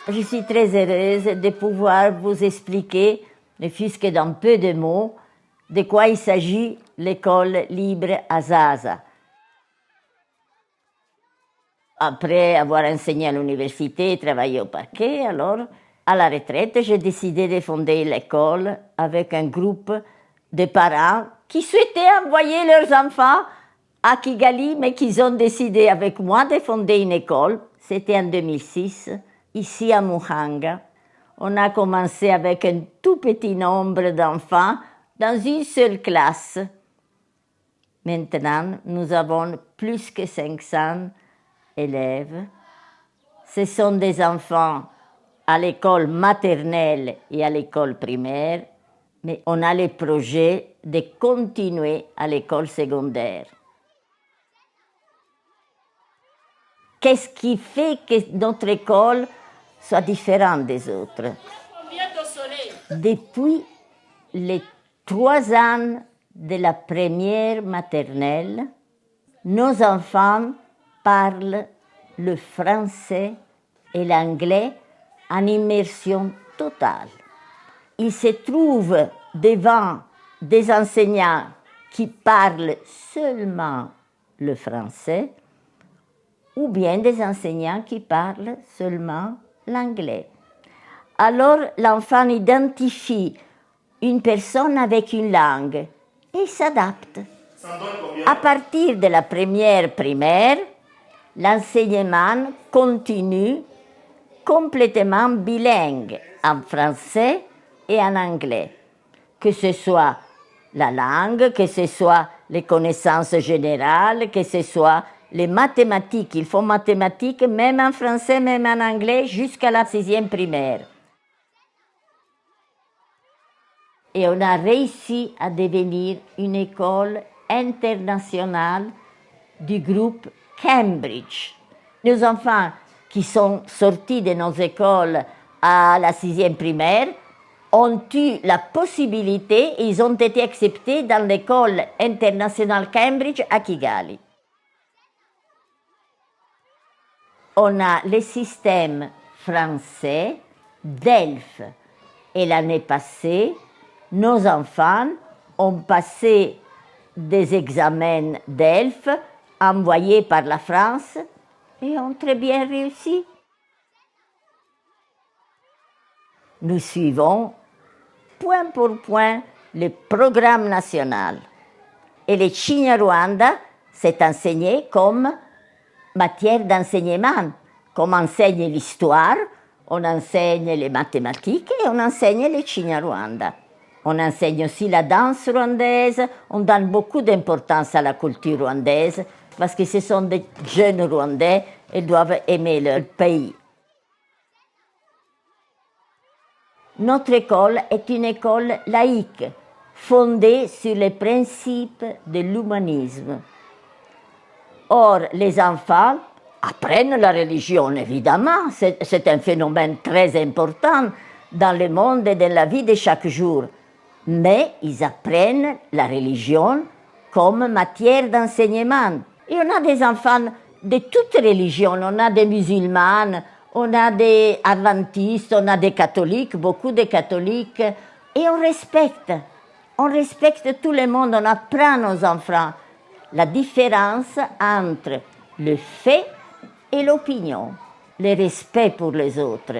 Je suis très heureuse de pouvoir vous expliquer, ne fût-ce que dans peu de mots, de quoi il s'agit l'école libre à Zaza. Après avoir enseigné à l'université et travaillé au parquet, alors, à la retraite, j'ai décidé de fonder l'école avec un groupe de parents qui souhaitaient envoyer leurs enfants à Kigali, mais qui ont décidé avec moi de fonder une école. C'était en 2006, ici à Muhanga. On a commencé avec un tout petit nombre d'enfants dans une seule classe. Maintenant, nous avons plus que 500 élèves. Ce sont des enfants à l'école maternelle et à l'école primaire, mais on a le projet de continuer à l'école secondaire. Qu'est-ce qui fait que notre école soit différente des autres? Depuis les 3 ans de la première maternelle, nos enfants parlent le français et l'anglais en immersion totale. Ils se trouvent devant des enseignants qui parlent seulement le français ou bien des enseignants qui parlent seulement l'anglais. Alors l'enfant identifie une personne avec une langue et s'adapte. À partir de la première primaire, l'enseignement continue complètement bilingue en français et en anglais. Que ce soit la langue, que ce soit les connaissances générales, que ce soit les mathématiques. Ils font mathématiques même en français, même en anglais, jusqu'à la 6e primaire. Et on a réussi à devenir une école internationale du groupe Cambridge. Nos enfants qui sont sortis de nos écoles à la 6e primaire ont eu la possibilité, ils ont été acceptés dans l'école internationale Cambridge à Kigali. On a le système français d'ELF et l'année passée, nos enfants ont passé des examens d'ELF envoyés par la France et ont très bien réussi. Nous suivons point pour point le programme national. Et le Kinyarwanda s'est enseigné comme matière d'enseignement. Comme on enseigne l'histoire, on enseigne les mathématiques et on enseigne le Kinyarwanda. On enseigne aussi la danse rwandaise, on donne beaucoup d'importance à la culture rwandaise parce que ce sont des jeunes Rwandais et doivent aimer leur pays. Notre école est une école laïque, fondée sur les principes de l'humanisme. Or, les enfants apprennent la religion, évidemment, c'est un phénomène très important dans le monde et dans la vie de chaque jour. Mais ils apprennent la religion comme matière d'enseignement. Et on a des enfants de toutes religions, on a des musulmans, on a des adventistes, on a des catholiques, beaucoup de catholiques, et on respecte tout le monde, on apprend aux enfants la différence entre le fait et l'opinion, le respect pour les autres.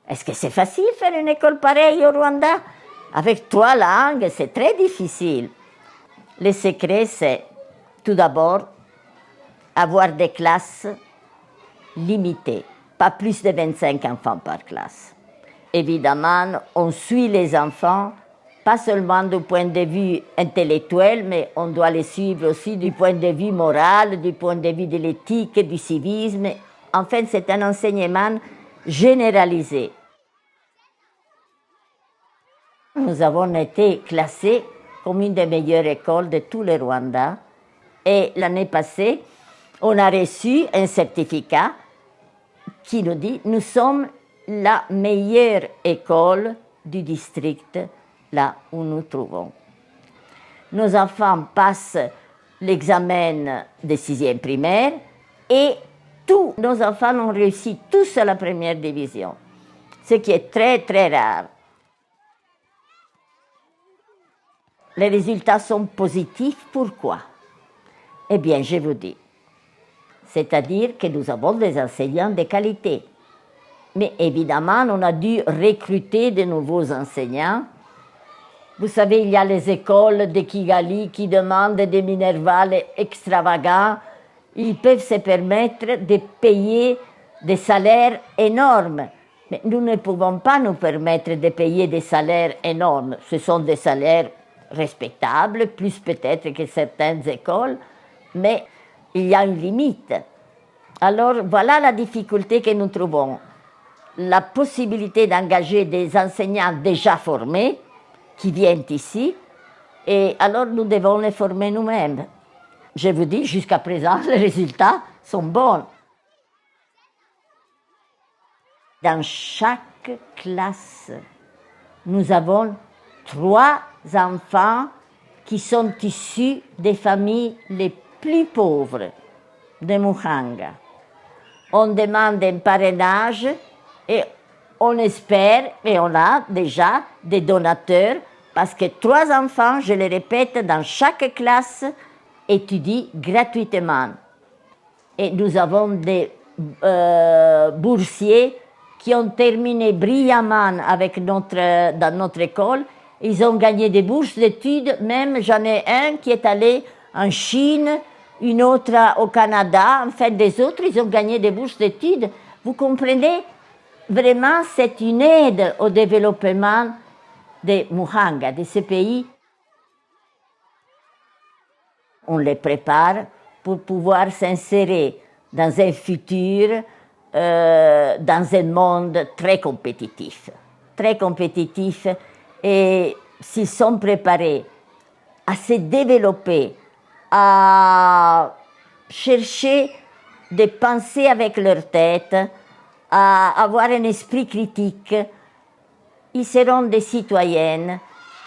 Est-ce que c'est facile de faire une école pareille au Rwanda? Avec 3 langues, c'est très difficile. Le secret, c'est tout d'abord avoir des classes limitées, pas plus de 25 enfants par classe. Évidemment, on suit les enfants, pas seulement du point de vue intellectuel, mais on doit les suivre aussi du point de vue moral, du point de vue de l'éthique, du civisme. En fait, c'est un enseignement généralisé. Nous avons été classés comme une des meilleures écoles de tout le Rwanda. Et l'année passée, on a reçu un certificat qui nous dit « Nous sommes la meilleure école du district là où nous trouvons ». Nos enfants passent l'examen de 6e primaire et tous nos enfants ont réussi tous à la première division, ce qui est très très rare. Les résultats sont positifs, pourquoi? Eh bien, je vous dis, c'est-à-dire que nous avons des enseignants de qualité. Mais évidemment, on a dû recruter de nouveaux enseignants. Vous savez, il y a les écoles de Kigali qui demandent des minervales extravagants. Ils peuvent se permettre de payer des salaires énormes. Mais nous ne pouvons pas nous permettre de payer des salaires énormes. Ce sont des salaires respectables, plus peut-être que certaines écoles, mais il y a une limite. Alors voilà la difficulté que nous trouvons. La possibilité d'engager des enseignants déjà formés qui viennent ici, et alors nous devons les former nous-mêmes. Je vous dis, jusqu'à présent, les résultats sont bons. Dans chaque classe, nous avons 3 enfants qui sont issus des familles les plus pauvres de Muhanga. On demande un parrainage et on espère, et on a déjà des donateurs, parce que 3 enfants, je le répète, dans chaque classe, étudient gratuitement. Et nous avons des boursiers qui ont terminé brillamment dans notre école. Ils ont gagné des bourses d'études, même j'en ai un qui est allé en Chine, une autre au Canada, enfin des autres, ils ont gagné des bourses d'études. Vous comprenez? Vraiment, c'est une aide au développement de Muhanga, de ce pays. On les prépare pour pouvoir s'insérer dans un futur, dans un monde très compétitif. Très compétitif. Et s'ils sont préparés à se développer, à chercher de penser avec leur tête, à avoir un esprit critique, ils seront des citoyennes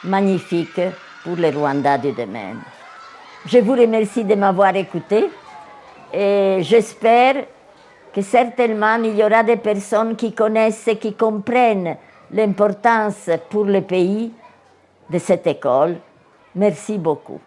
magnifiques pour le Rwanda de demain. Je vous remercie de m'avoir écouté et j'espère que certainement il y aura des personnes qui connaissent et qui comprennent l'importance pour le pays de cette école. Merci beaucoup.